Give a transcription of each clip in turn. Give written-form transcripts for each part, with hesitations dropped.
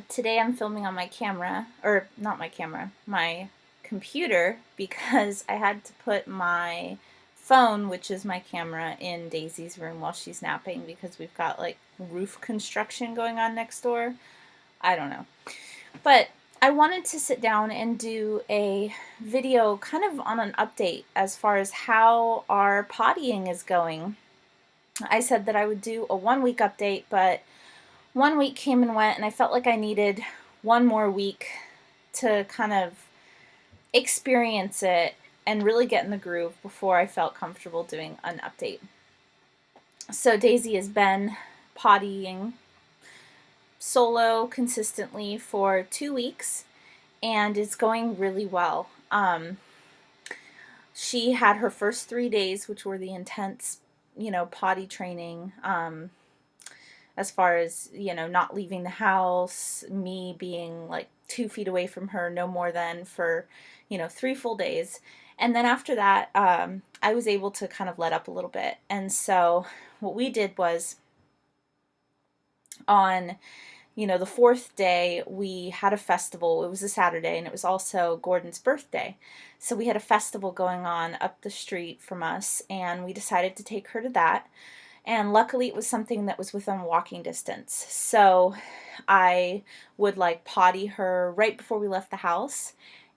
Today I'm filming on my camera, or not my camera, my computer, because I had to put my phone, which is my camera, in Daisy's room while she's napping because we've got like roof construction going on next door. I don't know. But I wanted to sit down and do a video kind of on an update as far as how our pottying is going. I said that I would do a 1 week update, but 1 week came and went, and I felt like I needed one more week to kind of experience it and really get in the groove before I felt comfortable doing an update. So Daisy has been pottying solo consistently for 2 weeks, and it's going really well. She had her first 3 days, which were the intense, potty training. As far as, not leaving the house, me being like 2 feet away from her, no more than for, 3 full days. And then after that, I was able to kind of let up a little bit. And so what we did was on, the fourth day, we had a festival. It was a Saturday, and it was also Gordon's birthday. So we had a festival going on up the street from us, and we decided to take her to that. And luckily it was something that was within walking distance. So I would like potty her right before we left the house,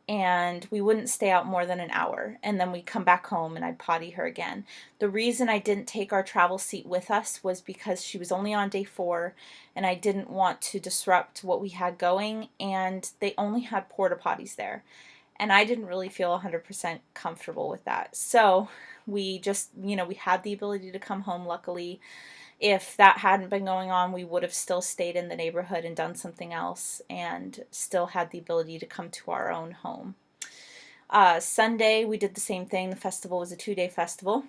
and we wouldn't stay out more than an hour, and then we'd come back home and I'd potty her again. The reason I didn't take our travel seat with us was because she was only on day 4, and I didn't want to disrupt what we had going, and they only had porta potties there, and I didn't really feel 100% comfortable with that. So we just, we had the ability to come home, luckily. If that hadn't been going on, we would have still stayed in the neighborhood and done something else and still had the ability to come to our own home. Sunday, we did the same thing. The festival was a 2-day festival.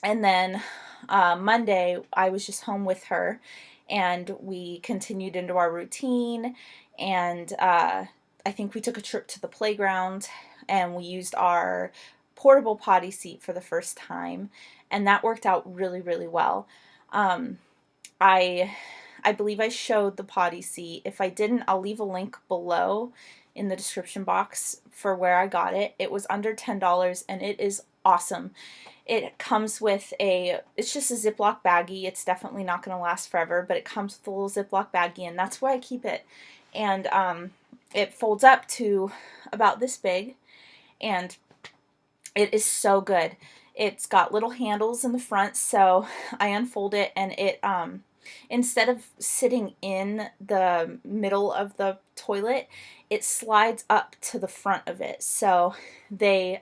And then Monday, I was just home with her, and we continued into our routine. And I think we took a trip to the playground, and we used our portable potty seat for the first time, and that worked out really, really well. Um, I I believe I showed the potty seat. If I didn't, I'll leave a link below in the description box for where I got it. It was under $10, and it is awesome. It comes with it's just a Ziploc baggie. It's definitely not going to last forever, but it comes with a little Ziploc baggie, and that's where I keep it. And it folds up to about this big, and it is so good. It's got little handles in the front, so I unfold it, and it instead of sitting in the middle of the toilet, it slides up to the front of it. So they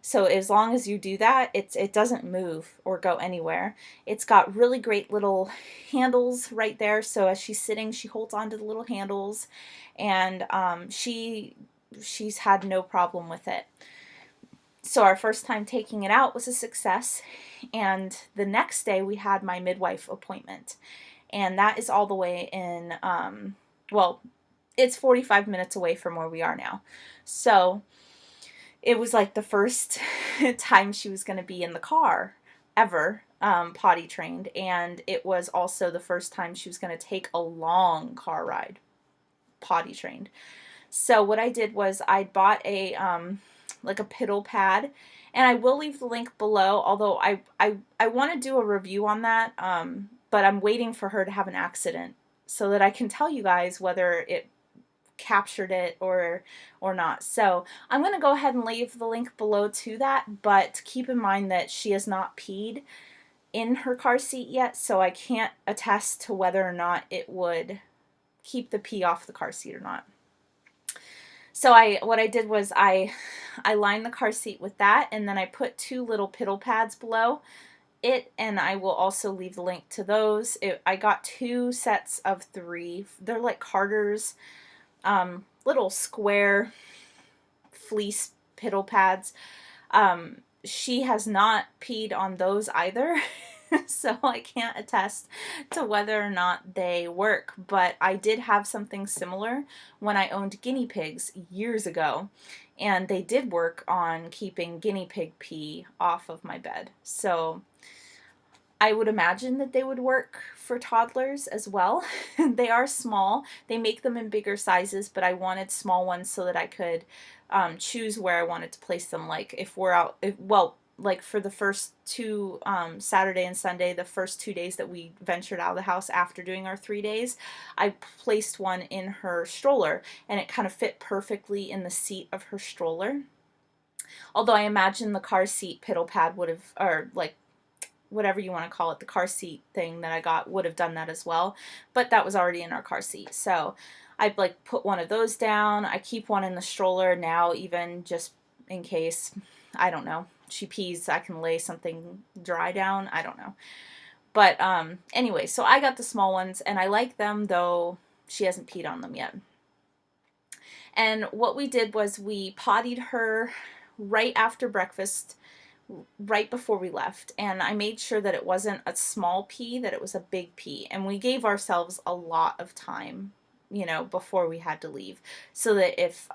so as long as you do that, it doesn't move or go anywhere. It's got really great little handles right there, so as she's sitting, she holds onto the little handles, and she's had no problem with it. So our first time taking it out was a success, and the next day we had my midwife appointment, and that is all the way in, well, it's 45 minutes away from where we are now. So it was like the first time she was going to be in the car ever, potty trained, and it was also the first time she was going to take a long car ride potty trained. So what I did was I bought a like a piddle pad, and I will leave the link below, although I want to do a review on that, but I'm waiting for her to have an accident so that I can tell you guys whether it captured it or not. So I'm going to go ahead and leave the link below to that, but keep in mind that she has not peed in her car seat yet, so I can't attest to whether or not it would keep the pee off the car seat or not. So what I did was I lined the car seat with that, and then I put 2 little piddle pads below it, and I will also leave the link to those. I got 2 sets of 3. They're like Carter's little square fleece piddle pads. She has not peed on those either. So I can't attest to whether or not they work, but I did have something similar when I owned guinea pigs years ago, and they did work on keeping guinea pig pee off of my bed. So I would imagine that they would work for toddlers as well. They are small. They make them in bigger sizes, but I wanted small ones so that I could choose where I wanted to place them. Like if we're out, like for the first two, Saturday and Sunday, the first 2 days that we ventured out of the house after doing our 3 days, I placed one in her stroller, and it kind of fit perfectly in the seat of her stroller. Although I imagine the car seat piddle pad would have, or like whatever you want to call it, the car seat thing that I got would have done that as well, but that was already in our car seat. So I like put one of those down. I keep one in the stroller now, even just in case, I don't know, she pees, I can lay something dry down. I don't know. But anyway, so I got the small ones and I like them, though she hasn't peed on them yet. And what we did was we pottied her right after breakfast, right before we left, and I made sure that it wasn't a small pee, that it was a big pee, and we gave ourselves a lot of time, before we had to leave, so that if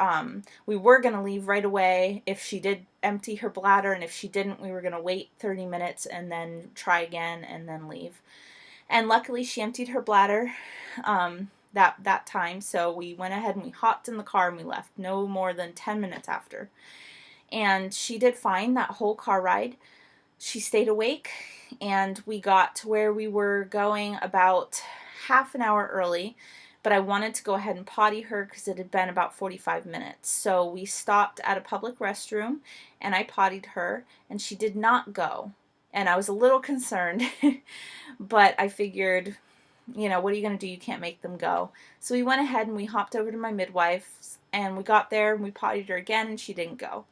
we were going to leave right away, if she did empty her bladder, and if she didn't, we were going to wait 30 minutes and then try again and then leave. And luckily she emptied her bladder that time, so we went ahead and we hopped in the car and we left no more than 10 minutes after. And she did fine that whole car ride. She stayed awake, and we got to where we were going about half an hour early, but I wanted to go ahead and potty her because it had been about 45 minutes. So we stopped at a public restroom, and I pottied her, and she did not go. And I was a little concerned, but I figured, what are you going to do? You can't make them go. So we went ahead and we hopped over to my midwife's, and we got there and we pottied her again, and she didn't go.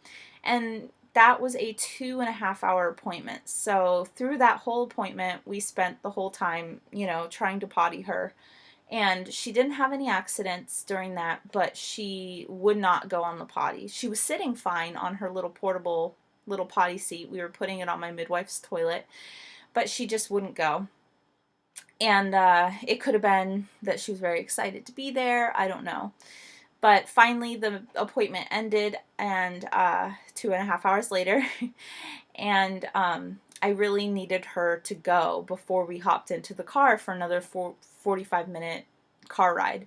And that was a 2.5 hour appointment. So through that whole appointment, we spent the whole time, trying to potty her. And she didn't have any accidents during that, but she would not go on the potty. She was sitting fine on her little portable little potty seat. We were putting it on my midwife's toilet, but she just wouldn't go. And it could have been that she was very excited to be there. I don't know. But finally, the appointment ended, and 2.5 hours later, and I really needed her to go before we hopped into the car for another 45-minute car ride.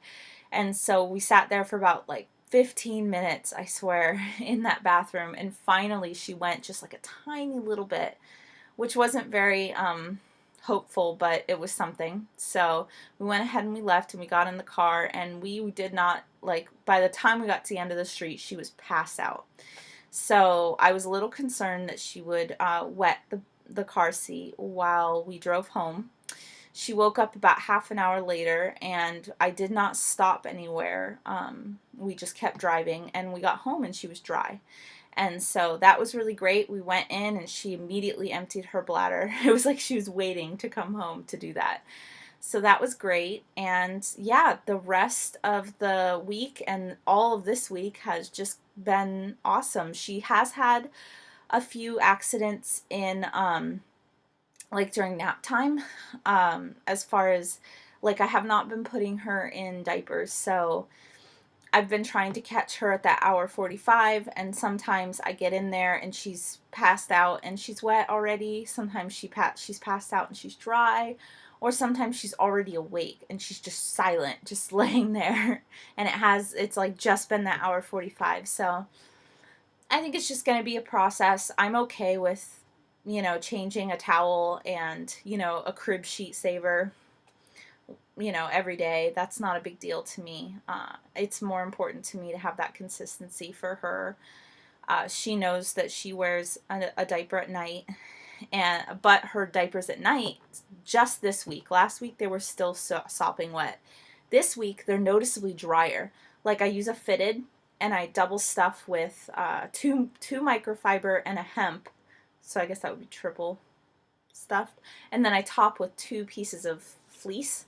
And so we sat there for about like 15 minutes, I swear, in that bathroom, and finally she went just like a tiny little bit, which wasn't very hopeful, but it was something. So we went ahead and we left, and we got in the car, and we did not, like, by the time we got to the end of the street, she was passed out. So I was a little concerned that she would wet the car seat while we drove home. She woke up about half an hour later, and I did not stop anywhere. We just kept driving, and we got home and she was dry. And so that was really great. We went in and she immediately emptied her bladder. It was like she was waiting to come home to do that. So that was great. And yeah, the rest of the week and all of this week has just been awesome. She has had a few accidents in like during nap time, as far as like I have not been putting her in diapers, so I've been trying to catch her at that hour 45, and sometimes I get in there and she's passed out and she's wet already. Sometimes she's passed out and she's dry, or sometimes she's already awake and she's just silent, just laying there, and it's like just been that hour 45. So I think it's just going to be a process. I'm okay with, changing a towel and, a crib sheet saver, every day. That's not a big deal to me. It's more important to me to have that consistency for her. She knows that she wears a diaper at night, but her diapers at night, just this week, last week they were still sopping wet. This week they're noticeably drier. Like I use a fitted, and I double stuff with two microfiber and a hemp, so I guess that would be triple stuffed, and then I top with 2 pieces of fleece.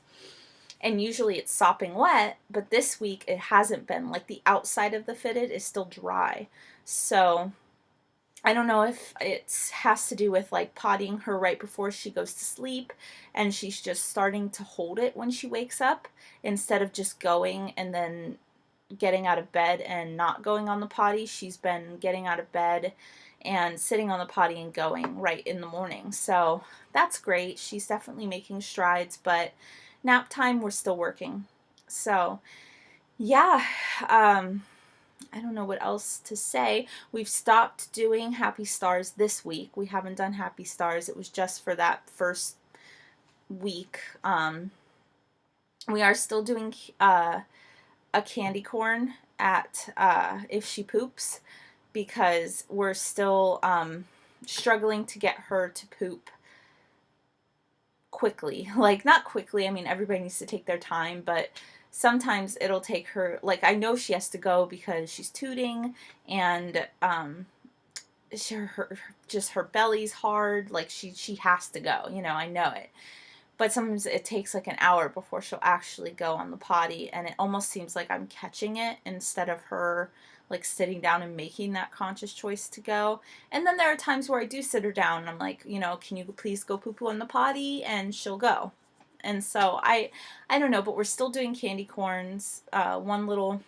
And usually it's sopping wet, but this week it hasn't been. Like the outside of the fitted is still dry. So I don't know if it has to do with like pottying her right before she goes to sleep, and she's just starting to hold it when she wakes up instead of just going and then getting out of bed and not going on the potty. She's been getting out of bed and sitting on the potty and going right in the morning. So that's great. She's definitely making strides, but nap time, we're still working. So yeah, I don't know what else to say. We've stopped doing Happy Stars this week. We haven't done Happy Stars. It was just for that first week. We are still doing a candy corn at if she poops, because we're still struggling to get her to poop quickly. Like, not quickly, I mean, everybody needs to take their time, but sometimes it'll take her, like, I know she has to go because she's tooting, and just her belly's hard, like she has to go, you know, I know it. But sometimes it takes like an hour before she'll actually go on the potty, and it almost seems like I'm catching it instead of her like sitting down and making that conscious choice to go. And then there are times where I do sit her down and I'm like, you know, can you please go poo poo on the potty, and she'll go. And so I don't know, but we're still doing candy corns, one little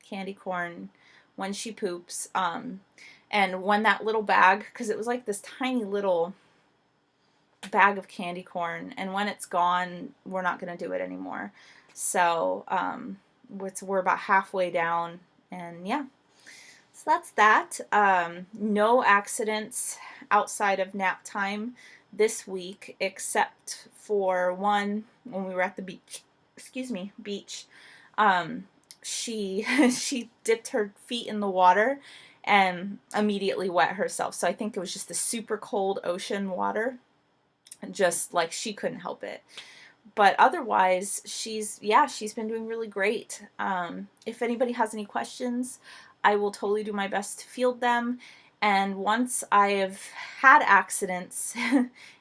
candy corn when she poops, and when that little bag, because it was like this tiny little bag of candy corn, and when it's gone, we're not going to do it anymore. So we're about halfway down, and yeah, so that's that. No accidents outside of nap time this week, except for one when we were at the beach. Excuse me, beach. She she dipped her feet in the water and immediately wet herself. So I think it was just the super cold ocean water, just like she couldn't help it. But otherwise, she's been doing really great. If anybody has any questions, I will totally do my best to field them. And once I have had accidents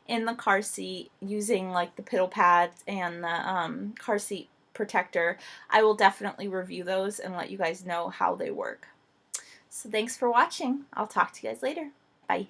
in the car seat using like the piddle pads and the car seat protector, I will definitely review those and let you guys know how they work. So thanks for watching. I'll talk to you guys later. Bye.